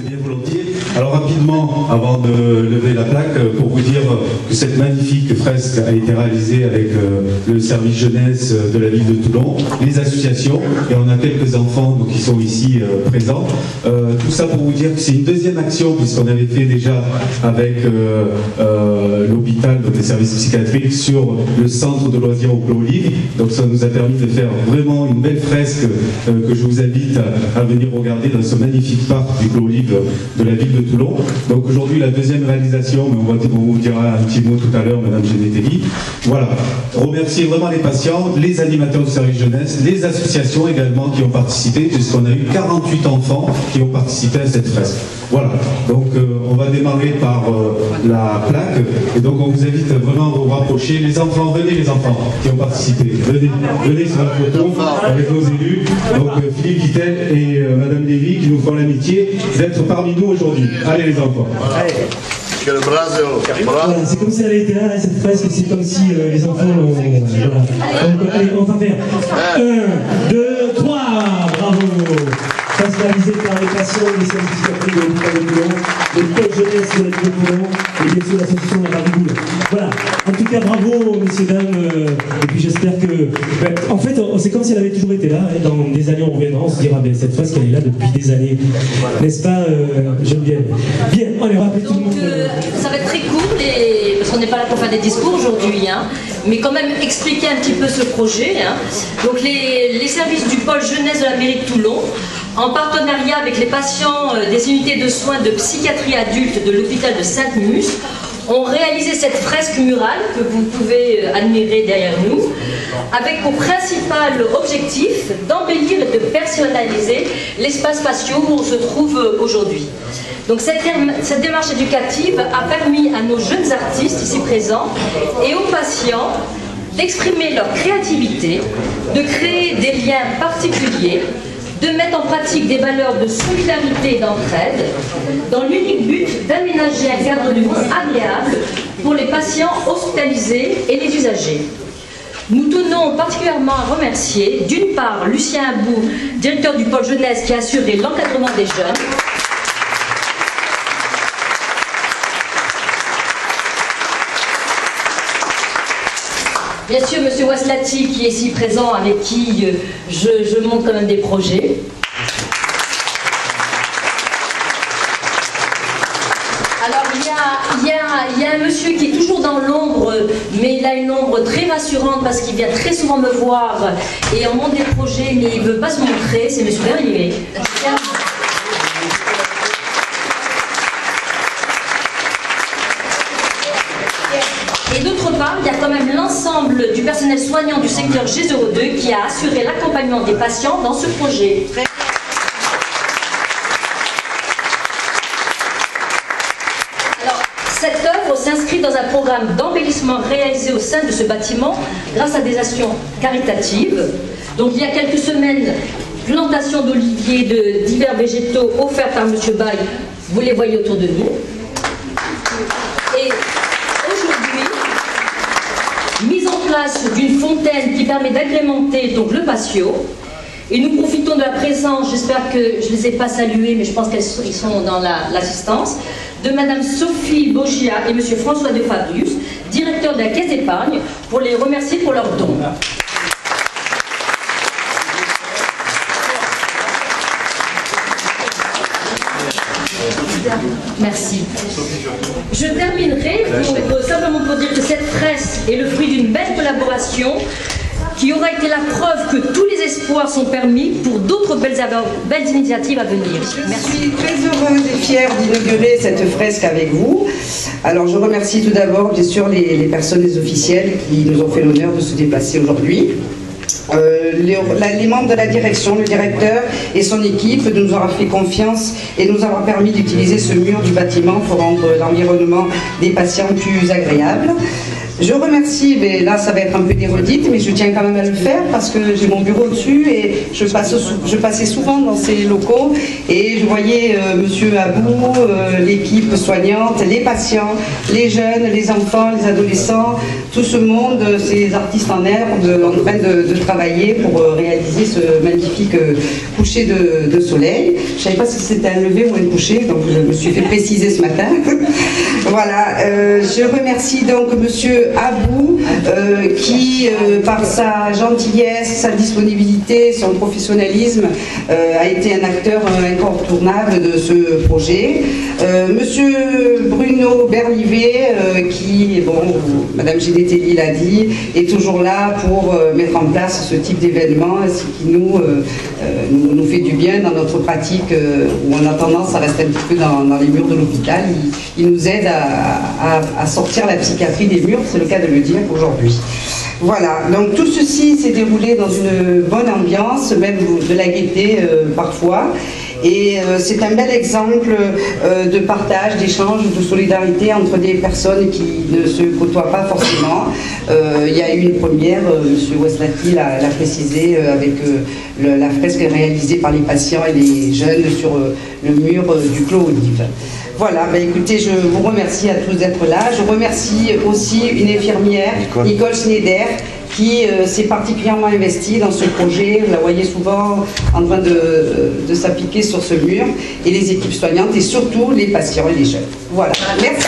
bien volontiers. Alors rapidement, avant de lever la plaque, pour vous dire que cette magnifique fresque a été réalisée avec le service jeunesse de la ville de Toulon, les associations, et on a quelques enfants donc, qui sont ici présents. Tout ça pour vous dire que c'est une deuxième action, puisqu'on avait fait déjà avec l'hôpital, donc les services psychiatriques, sur le centre de loisirs au Clos Olive. Donc ça nous a permis de faire vraiment une belle fresque que je vous invite à venir regarder dans ce magnifique parc du Clos Olive de la ville de Toulon. Donc aujourd'hui la deuxième réalisation, mais on vous dira un petit mot tout à l'heure, Madame Genetelli. Voilà, remercier vraiment les patients, les animateurs du service jeunesse, les associations également qui ont participé, puisqu'on a eu 48 enfants qui ont participé à cette fresque. Voilà, donc on va démarrer par la plaque, et donc on vous invite vraiment à vous rapprocher. Les enfants, venez les enfants qui ont participé, venez sur la photo avec nos élus, donc Philippe Guittel et Madame Lévy qui nous font l'amitié d'être parmi nous aujourd'hui. Allez les enfants. Allez. Voilà, c'est comme si elle avait été là, cette fresque, c'est comme si les enfants... voilà. Donc, allez, on va faire 1, 2, 3, bravo. Fresque réalisée par les patients des services psychiatriques de l'hôpital de Toulon, de l'école jeunesse de la ville de Toulon, et bien sûr l'association La Barrigoule. Voilà, en tout cas bravo messieurs, dames, et puis j'espère que... en fait, c'est comme si elle avait toujours été là, et dans des années on reviendra, on se dira, ben, cette fresque elle est là depuis des années, n'est-ce pas Geneviève? Bien, allez, on va appeler tout le monde. Ça va être très court, parce qu'on n'est pas là pour faire des discours aujourd'hui, hein, mais quand même expliquer un petit peu ce projet. Hein. Donc les services du pôle jeunesse de la mairie de Toulon, en partenariat avec les patients des unités de soins de psychiatrie adulte de l'hôpital de Sainte-Mus, ont réalisé cette fresque murale que vous pouvez admirer derrière nous, avec pour principal objectif d'embellir et de personnaliser l'espace spatial où on se trouve aujourd'hui. Donc cette démarche éducative a permis à nos jeunes artistes ici présents et aux patients d'exprimer leur créativité, de créer des liens particuliers, de mettre en pratique des valeurs de solidarité et d'entraide, dans l'unique but d'aménager un cadre de vie agréable pour les patients hospitalisés et les usagers. Nous tenons particulièrement à remercier, d'une part, Lucien Abou, directeur du pôle jeunesse qui a assuré l'encadrement des jeunes, bien sûr, M. Waslati, qui est ici présent, avec qui je monte quand même des projets. Alors, il y a un monsieur qui est toujours dans l'ombre, mais il a une ombre très rassurante parce qu'il vient très souvent me voir et on monte des projets, mais il ne veut pas se montrer, c'est M. Verrier. Et d'autre part, il y a quand même l'ensemble du personnel soignant du secteur G02 qui a assuré l'accompagnement des patients dans ce projet. Alors, cette œuvre s'inscrit dans un programme d'embellissement réalisé au sein de ce bâtiment grâce à des actions caritatives. Donc il y a quelques semaines, plantation d'oliviers, de divers végétaux offerts par M. Baye, vous les voyez autour de nous. Et mise en place d'une fontaine qui permet d'agrémenter donc le patio. Et nous profitons de la présence, j'espère que je ne les ai pas salués, mais je pense qu'ils sont dans l'assistance, de Madame Sophie Bogia et Monsieur François de Fabius, directeur de la Caisse d'épargne, pour les remercier pour leurs dons. Merci. Je terminerai simplement pour dire que cette fresque est le fruit d'une belle collaboration qui aura été la preuve que tous les espoirs sont permis pour d'autres belles initiatives à venir. Merci. Je suis très heureuse et fière d'inaugurer cette fresque avec vous. Alors je remercie tout d'abord bien sûr les personnes, les officiels qui nous ont fait l'honneur de se déplacer aujourd'hui. Les membres de la direction, le directeur et son équipe de nous avoir fait confiance et nous avoir permis d'utiliser ce mur du bâtiment pour rendre l'environnement des patients plus agréable. Je remercie, mais là ça va être un peu des redites, mais je tiens quand même à le faire parce que j'ai mon bureau dessus et je passais souvent dans ces locaux et je voyais Monsieur Abou, l'équipe soignante, les patients, les jeunes, les enfants, les adolescents, tout ce monde, ces artistes en herbe en train de travailler pour réaliser ce magnifique coucher de soleil. Je ne savais pas si c'était un lever ou un coucher, donc je me suis fait préciser ce matin. Voilà, je remercie donc Monsieur Abou qui, par sa gentillesse, sa disponibilité, son professionnalisme, a été un acteur incontournable de ce projet. Monsieur Bruno Berlivet, qui, bon, Madame Ginetelli l'a dit, est toujours là pour mettre en place ce type d'événement, ce qui nous fait du bien dans notre pratique où on a tendance à rester un petit peu dans les murs de l'hôpital. Il nous aide à sortir la psychiatrie des murs, c'est le cas de le dire aujourd'hui. Voilà, donc tout ceci s'est déroulé dans une bonne ambiance, même de la gaieté parfois. Et c'est un bel exemple de partage, d'échange, de solidarité entre des personnes qui ne se côtoient pas forcément. Il y a eu une première, M. Weslaki l'a précisé, avec la fresque réalisée par les patients et les jeunes sur le mur du Clos Olive. Voilà, bah écoutez, je vous remercie à tous d'être là. Je remercie aussi une infirmière, Nicole Schneider, qui s'est particulièrement investie dans ce projet. Vous la voyez souvent en train de s'appliquer sur ce mur, et les équipes soignantes, et surtout les patients et les jeunes. Voilà, merci.